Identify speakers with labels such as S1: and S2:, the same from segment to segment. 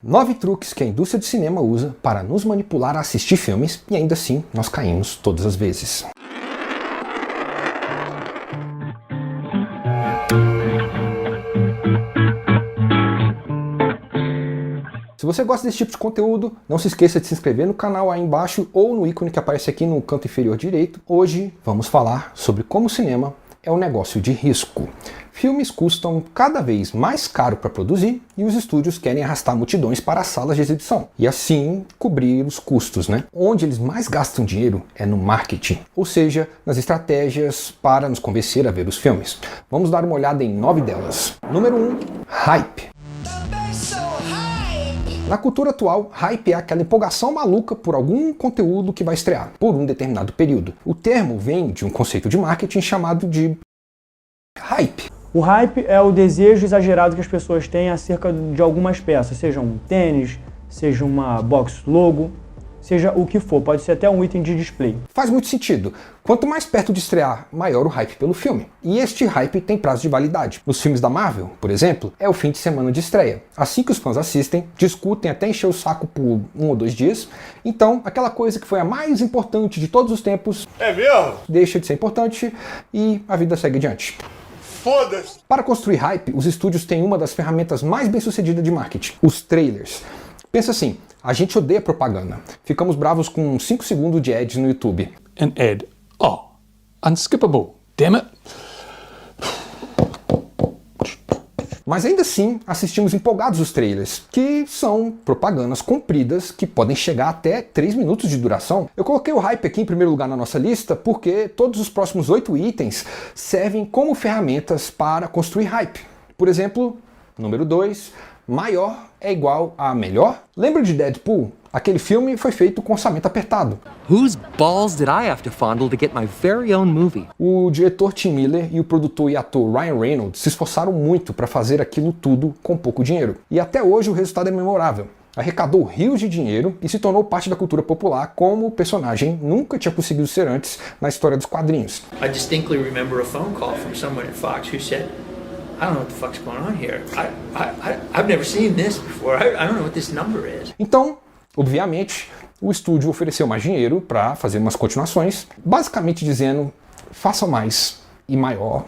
S1: 9 truques que a indústria de cinema usa para nos manipular a assistir filmes e ainda assim nós caímos todas as vezes. Se você gosta desse tipo de conteúdo, não se esqueça de se inscrever no canal aí embaixo ou no ícone que aparece aqui no canto inferior direito. Hoje vamos falar sobre como o cinema é um negócio de risco. Filmes custam cada vez mais caro para produzir e os estúdios querem arrastar multidões para as salas de exibição e assim cobrir os custos, né? Onde eles mais gastam dinheiro é no marketing, ou seja, nas estratégias para nos convencer a ver os filmes. Vamos dar uma olhada em 9 delas. Número 1, hype. Na cultura atual, hype é aquela empolgação maluca por algum conteúdo que vai estrear, por um determinado período. O termo vem de um conceito de marketing chamado de hype.
S2: O hype é o desejo exagerado que as pessoas têm acerca de algumas peças, seja um tênis, seja uma box logo, seja o que for, pode ser até um item de display.
S1: Faz muito sentido. Quanto mais perto de estrear, maior o hype pelo filme. E este hype tem prazo de validade. Nos filmes da Marvel, por exemplo, é o fim de semana de estreia. Assim que os fãs assistem, discutem até encher o saco por 1 ou 2 dias, então aquela coisa que foi a mais importante de todos os tempos deixa de ser importante e a vida segue adiante.
S3: Foda-se!
S1: Para construir hype, os estúdios têm uma das ferramentas mais bem-sucedidas de marketing, os trailers. Pensa assim, a gente odeia propaganda. Ficamos bravos com 5 segundos de ads no YouTube.
S3: An ad. Oh, unskippable. Damn it.
S1: Mas ainda assim, assistimos empolgados os trailers, que são propagandas compridas que podem chegar até 3 minutos de duração. Eu coloquei o hype aqui em primeiro lugar na nossa lista porque todos os próximos 8 itens servem como ferramentas para construir hype. Por exemplo, número 2, maior é igual a melhor. Lembra de Deadpool? Aquele filme foi feito com orçamento apertado.
S4: Whose balls did I have to fondle to get my very own movie?
S1: O diretor Tim Miller e o produtor e ator Ryan Reynolds se esforçaram muito para fazer aquilo tudo com pouco dinheiro. E até hoje o resultado é memorável. Arrecadou rios de dinheiro e se tornou parte da cultura popular como o personagem nunca tinha conseguido ser antes na história dos quadrinhos.
S5: I distinctly remember a phone call from someone at Fox who said, I don't know what the fuck's going on here. I've never seen this before. I don't know what this number is.
S1: Então, obviamente, o estúdio ofereceu mais dinheiro para fazer umas continuações, basicamente dizendo, façam mais e maior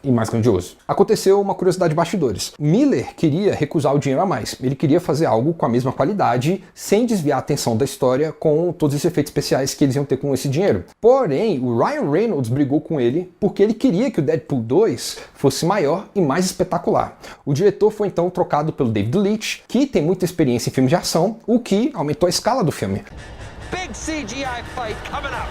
S1: e mais grandioso. Aconteceu uma curiosidade de bastidores. Miller queria recusar o dinheiro a mais. Ele queria fazer algo com a mesma qualidade, sem desviar a atenção da história com todos os efeitos especiais que eles iam ter com esse dinheiro. Porém, o Ryan Reynolds brigou com ele porque ele queria que o Deadpool 2 fosse maior e mais espetacular. O diretor foi então trocado pelo David Leitch, que tem muita experiência em filmes de ação, o que aumentou a escala do filme.
S6: Big CGI fight coming up.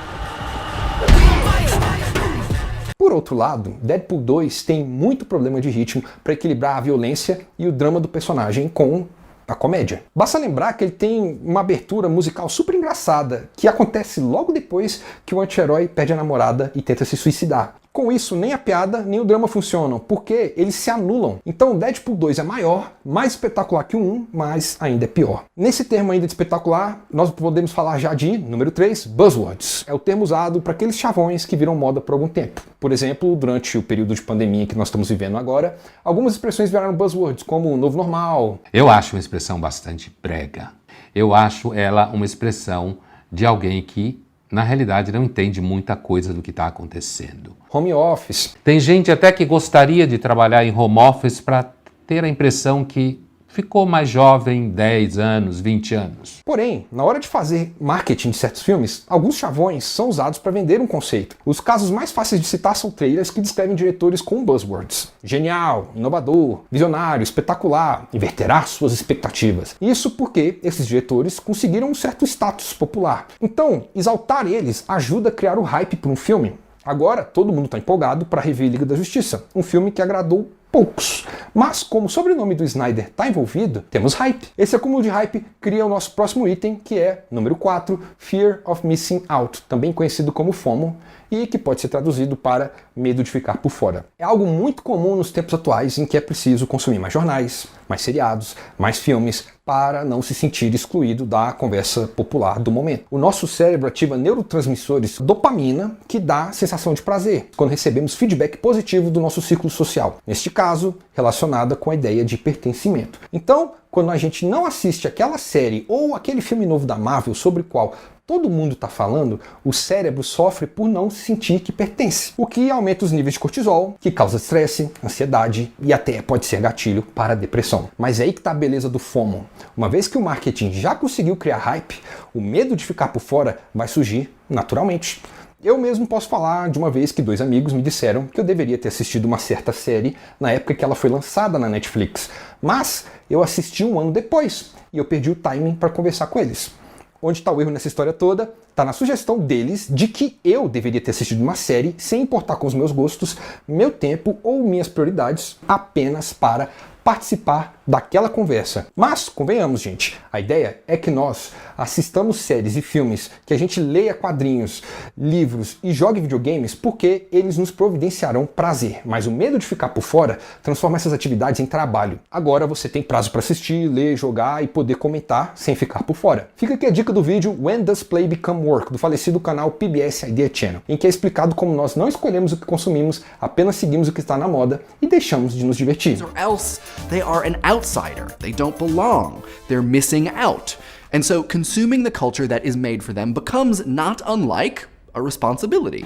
S1: Por outro lado, Deadpool 2 tem muito problema de ritmo para equilibrar a violência e o drama do personagem com a comédia. Basta lembrar que ele tem uma abertura musical super engraçada, que acontece logo depois que o anti-herói perde a namorada e tenta se suicidar. Com isso, nem a piada nem o drama funcionam, porque eles se anulam. Então Deadpool 2 é maior, mais espetacular que o 1, mas ainda é pior. Nesse termo ainda de espetacular, nós podemos falar já de, número 3, buzzwords. É o termo usado para aqueles chavões que viram moda por algum tempo. Por exemplo, durante o período de pandemia que nós estamos vivendo agora, algumas expressões viraram buzzwords, como o novo normal.
S7: Eu acho uma expressão bastante brega. Eu acho ela uma expressão de alguém que, na realidade, não entende muita coisa do que está acontecendo.
S1: Home office.
S7: Tem gente até que gostaria de trabalhar em home office para ter a impressão que ficou mais jovem 10 anos, 20 anos.
S1: Porém, na hora de fazer marketing de certos filmes, alguns chavões são usados para vender um conceito. Os casos mais fáceis de citar são trailers que descrevem diretores com buzzwords. Genial, inovador, visionário, espetacular, inverterá suas expectativas. Isso porque esses diretores conseguiram um certo status popular. Então, exaltar eles ajuda a criar o hype para um filme. Agora, todo mundo está empolgado para rever Liga da Justiça, um filme que agradou poucos. Mas, como o sobrenome do Snyder está envolvido, temos hype. Esse acúmulo de hype cria o nosso próximo item, que é, número 4, Fear of Missing Out, também conhecido como FOMO, e que pode ser traduzido para medo de ficar por fora. É algo muito comum nos tempos atuais em que é preciso consumir mais jornais, mais seriados, mais filmes, para não se sentir excluído da conversa popular do momento. O nosso cérebro ativa neurotransmissores dopamina, que dá sensação de prazer, quando recebemos feedback positivo do nosso círculo social. Neste caso, relacionada com a ideia de pertencimento. Então, quando a gente não assiste aquela série ou aquele filme novo da Marvel sobre o qual todo mundo está falando, o cérebro sofre por não sentir que pertence, o que aumenta os níveis de cortisol, que causa estresse, ansiedade e até pode ser gatilho para a depressão. Mas é aí que está a beleza do FOMO. Uma vez que o marketing já conseguiu criar hype, o medo de ficar por fora vai surgir naturalmente. Eu mesmo posso falar de uma vez que 2 amigos me disseram que eu deveria ter assistido uma certa série na época que ela foi lançada na Netflix, mas eu assisti 1 ano depois e eu perdi o timing para conversar com eles. Onde está o erro nessa história toda? Está na sugestão deles de que eu deveria ter assistido uma série sem importar com os meus gostos, meu tempo ou minhas prioridades, apenas para participar daquela conversa. Mas, convenhamos, gente, a ideia é que nós assistamos séries e filmes, que a gente leia quadrinhos, livros e jogue videogames porque eles nos providenciarão prazer. Mas o medo de ficar por fora transforma essas atividades em trabalho. Agora você tem prazo para assistir, ler, jogar e poder comentar sem ficar por fora. Fica aqui a dica do vídeo When Does Play Become Work, do falecido canal PBS Idea Channel, em que é explicado como nós não escolhemos o que consumimos, apenas seguimos o que está na moda e deixamos de nos divertir.
S8: Or else they are an outsider. They don't belong. They're missing out. And so consuming the culture that is made for them becomes not unlike a responsibility.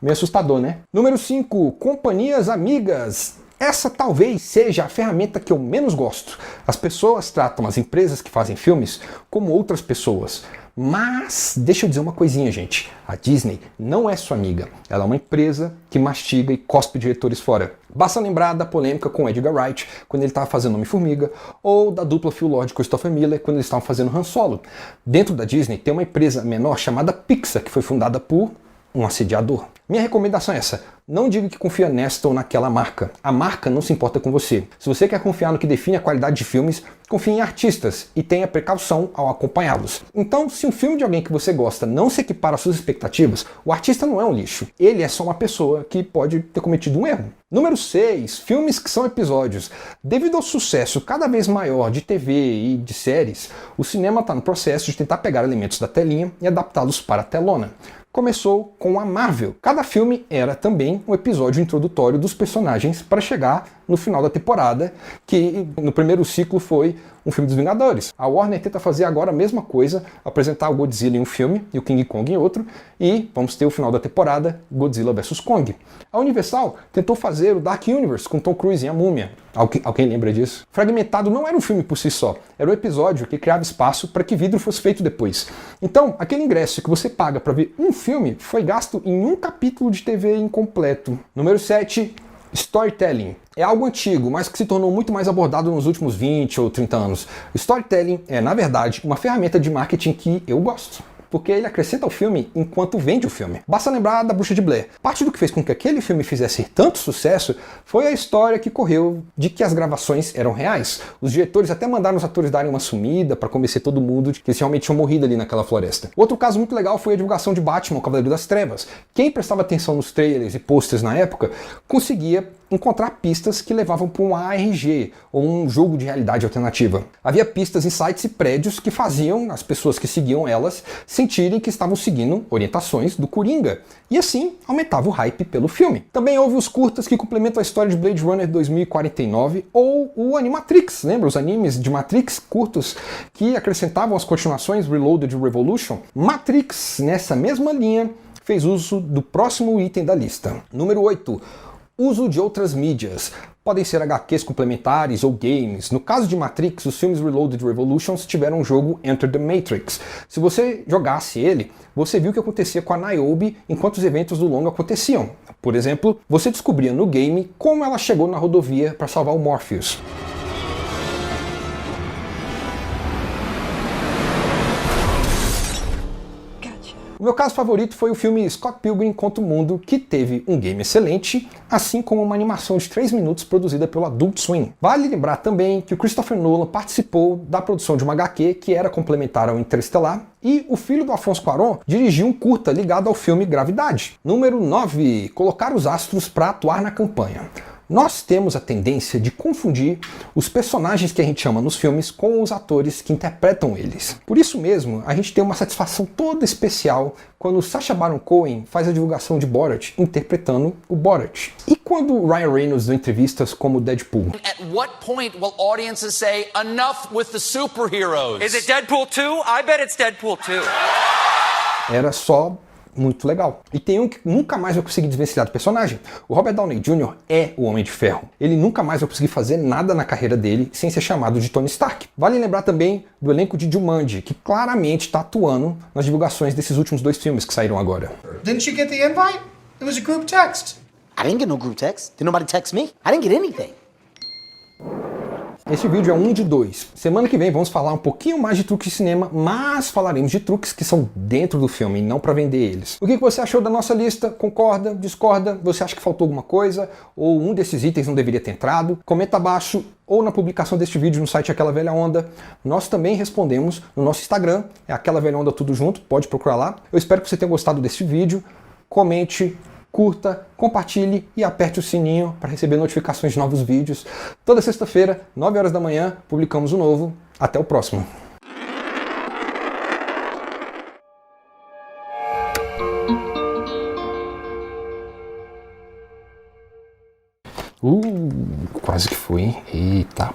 S1: Meio assustador, né? Número 5, companhias amigas. Essa talvez seja a ferramenta que eu menos gosto. As pessoas tratam as empresas que fazem filmes como outras pessoas. Mas, deixa eu dizer uma coisinha, gente. A Disney não é sua amiga. Ela é uma empresa que mastiga e cospe diretores fora. Basta lembrar da polêmica com Edgar Wright, quando ele estava fazendo Homem-Formiga, ou da dupla Phil Lord e Christopher Miller, quando eles estavam fazendo Han Solo. Dentro da Disney tem uma empresa menor chamada Pixar, que foi fundada por um assediador. Minha recomendação é essa: não diga que confia nesta ou naquela marca. A marca não se importa com você. Se você quer confiar no que define a qualidade de filmes, confie em artistas e tenha precaução ao acompanhá-los. Então, se um filme de alguém que você gosta não se equipara às suas expectativas, o artista não é um lixo. Ele é só uma pessoa que pode ter cometido um erro. Número 6. Filmes que são episódios. Devido ao sucesso cada vez maior de TV e de séries, o cinema está no processo de tentar pegar elementos da telinha e adaptá-los para a telona. Começou com a Marvel. Cada filme era também um episódio introdutório dos personagens para chegar no final da temporada, que no primeiro ciclo foi um filme dos Vingadores. A Warner tenta fazer agora a mesma coisa, apresentar o Godzilla em um filme e o King Kong em outro, e vamos ter o final da temporada, Godzilla vs Kong. A Universal tentou fazer o Dark Universe com Tom Cruise em A Múmia. Alguém lembra disso? Fragmentado não era um filme por si só, era um episódio que criava espaço para que vidro fosse feito depois. Então, aquele ingresso que você paga para ver um filme foi gasto em um capítulo de TV incompleto. Número 7. Storytelling. É algo antigo, mas que se tornou muito mais abordado nos últimos 20 ou 30 anos. Storytelling é, na verdade, uma ferramenta de marketing que eu gosto, porque ele acrescenta ao filme enquanto vende o filme. Basta lembrar da Bruxa de Blair. Parte do que fez com que aquele filme fizesse tanto sucesso foi a história que correu de que as gravações eram reais. Os diretores até mandaram os atores darem uma sumida para convencer todo mundo de que eles realmente tinham morrido ali naquela floresta. Outro caso muito legal foi a divulgação de Batman, o Cavaleiro das Trevas. Quem prestava atenção nos trailers e posters na época conseguia encontrar pistas que levavam para um ARG, ou um jogo de realidade alternativa. Havia pistas em sites e prédios que faziam as pessoas que seguiam elas sentirem que estavam seguindo orientações do Coringa, e assim aumentava o hype pelo filme. Também houve os curtas que complementam a história de Blade Runner 2049, ou o Animatrix, lembra? Os animes de Matrix curtos que acrescentavam as continuações Reloaded e Revolution. Matrix, nessa mesma linha, fez uso do próximo item da lista. Número 8. Uso de outras mídias. Podem ser HQs complementares ou games. No caso de Matrix, os filmes Reloaded e Revolutions tiveram um jogo Enter the Matrix. Se você jogasse ele, você viu o que acontecia com a Niobe enquanto os eventos do longa aconteciam. Por exemplo, você descobria no game como ela chegou na rodovia para salvar o Morpheus. O meu caso favorito foi o filme Scott Pilgrim contra o Mundo, que teve um game excelente, assim como uma animação de 3 minutos produzida pelo Adult Swim. Vale lembrar também que o Christopher Nolan participou da produção de uma HQ que era complementar ao Interestelar, e o filho do Alfonso Cuarón dirigiu um curta ligado ao filme Gravidade. Número 9. Colocar os astros para atuar na campanha. Nós temos a tendência de confundir os personagens que a gente ama nos filmes com os atores que interpretam eles. Por isso mesmo, a gente tem uma satisfação toda especial quando Sacha Baron Cohen faz a divulgação de Borat interpretando o Borat. E quando Ryan Reynolds deu entrevistas como Deadpool?
S6: At what point will audiences say, enough with the superheroes? Is it Deadpool 2? I bet it's Deadpool 2.
S1: Era só muito legal. E tem um que nunca mais vai conseguir desvencilhar do personagem. O Robert Downey Jr. é o Homem de Ferro. Ele nunca mais vai conseguir fazer nada na carreira dele sem ser chamado de Tony Stark. Vale lembrar também do elenco de Jumanji, que claramente está atuando nas divulgações desses últimos 2 filmes que saíram agora.
S9: Didn't you get the invite? It was a group text. I didn't get no group text. Did nobody text me? I didn't get anything.
S1: Esse vídeo é um de 2. Semana que vem vamos falar um pouquinho mais de truques de cinema, mas falaremos de truques que são dentro do filme e não para vender eles. O que você achou da nossa lista? Concorda? Discorda? Você acha que faltou alguma coisa? Ou um desses itens não deveria ter entrado? Comenta abaixo ou na publicação deste vídeo no site Aquela Velha Onda. Nós também respondemos no nosso Instagram, é Aquela Velha Onda tudo junto, pode procurar lá. Eu espero que você tenha gostado deste vídeo. Comente, curta, compartilhe e aperte o sininho para receber notificações de novos vídeos. Toda sexta-feira, 9 horas da manhã, publicamos um novo. Até o próximo. Quase que fui, hein? Eita.